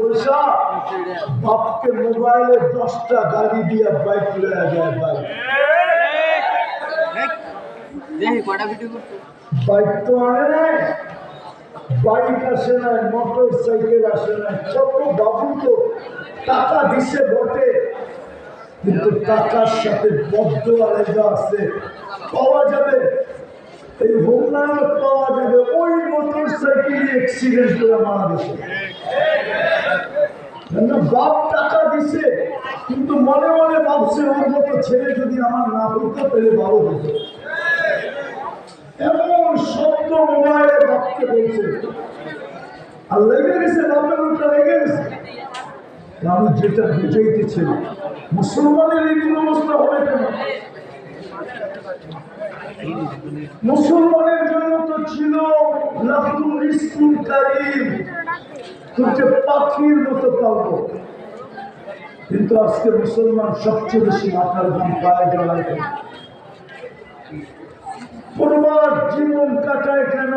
পয়সা বাপকে মোবাইলে 10টা গাড়ি দিয়ে বাইক লয়ে যায় ভাই। বাইক তো আনে নাই, বাইক আসে নাই, মোটর সাইকেল আসে নাই। ছোট বাবু তো টাকা দিছে বটে, কিন্তু টাকার সাথে বদ্ধ আলাদা আছে। পাওয়া যাবে এই হোমনায়ত, পাওয়া যাবে ওই মোটর সাইকেল অ্যাক্সিডেন্ট করে মারা গেছে। বাপ টাকা দিছে, কিন্তু মনে মনে ভাবছে ওর মতো ছেলে যদি আমার না হতো তাহলে ভালো হতো। এমন শব্দ মোবাইলে বাপকে বলছে, আর লেগে গেছে, বাপের ওটা লেগে গেছে। আমি যেটা বুঝাইতেছিলাম, মুসলমানের এই অবস্থা হবে কেন? মুসলমানের জন্য তো ছিল লাফুল রিস্কুল কারীম, তোকে পাখির মতো পাবো। কিন্তু আজকে মুসলমান সবচেয়ে বেশি মাথার ঘাম পায়ে জ্বালায় কেন? পরিবার জীবন কাটায় কেন?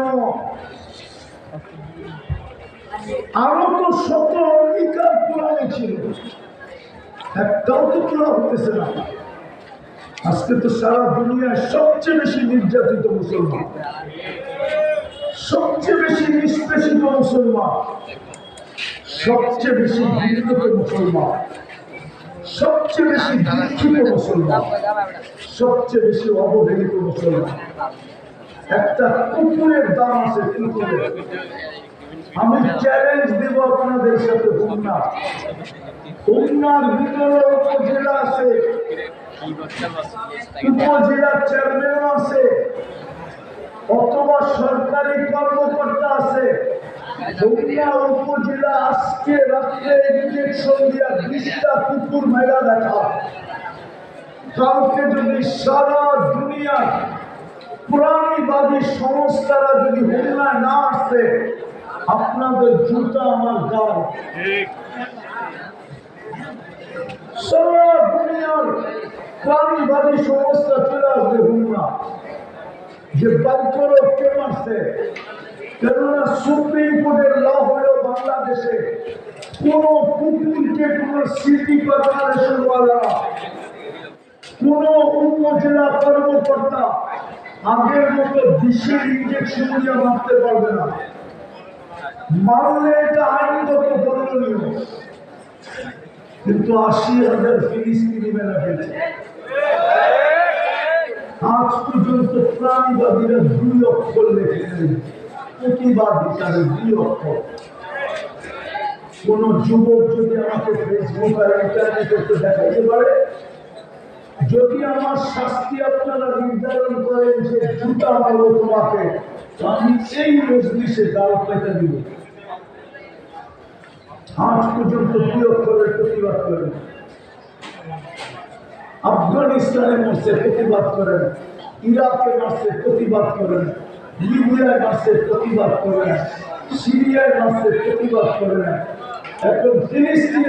আরো তো শত অঙ্গীকার পুরানো ছিল, একটাও তো পুরা হতেছে না। আজকে তো সারা দুনিয়ায় সবচেয়ে বেশি নির্যাতিত মুসলমান, সবচেয়ে বেশি নিষ্পেষিত মুসলমান, সবচেয়ে বেশি ঘৃণিত মুসলমান, সবচেয়ে বেশি দীক্ষিত মুসলমান, সবচেয়ে বেশি অবহেলিত মুসলমান। একটা কুকুরের দাম আছে, কুকুরের। আমি চ্যালেঞ্জ দেব আপনাদের সাথে, খুলনার ভিতরে উপজেলা আছে, উপজেলা চেয়ারম্যান আছে, অথবা সরকারি কর্মকর্তা আছে। খুলনা উপজেলা আজকে রাত্রে ইঞ্জেকশন দিয়া 20টা কুকুর মেলা দেখা। কাউকে যদি সারা দুনিয়ার প্রাণীবাদী সংস্থারা যদি খুলনায় না আসে, আপনাদের জুতা আমার গায়ে। সারা দুনিয়ার প্রাণীবাদী সংস্থা চলে আসবে খুলনা, যে বাইকর কে মারছে। কেননা সুপ্রিম কোর্টের ল হলো বাংলাদেশে কোন কুকুরকে কোন সিটি কর্পোরেশন ওয়ালা, কোন উপজেলা কর্মকর্তা আগের মতো বিষের ইঞ্জেকশন দিয়ে মারতে পারবে না। মারলে এটা আইনগত দণ্ডনীয়। কিন্তু 80,000 ফিলিস্তিনি মেলা ফেলছে। আজ পর্যন্ত প্রাণীবাদীরা 2 অক্ষর লেখেন, প্রতিবাদ হিসাবে 2 অক্ষর। কোন যুবক যদি আমাকে ফেসবুক আর ইন্টারনেটে দেখাইতে পারে, যদি আমার শাস্তি আপনারা নির্ধারণ করেন যে জুতা মারব তোমাকে, আমি এই মজলিসে দাওয়াত পেতে দিব। আজ পর্যন্ত 2 অক্ষরের প্রতিবাদ করেন। আফগানিস্তানে মারছে, প্রতিবাদ করেন। ইরাকে মারছে, প্রতিবাদ করেন। লিবিয়ায় মারছে, প্রতিবাদ করেন। সিরিয়ায় মারছে, প্রতিবাদ করেন। এখন ফিলিস্তিনে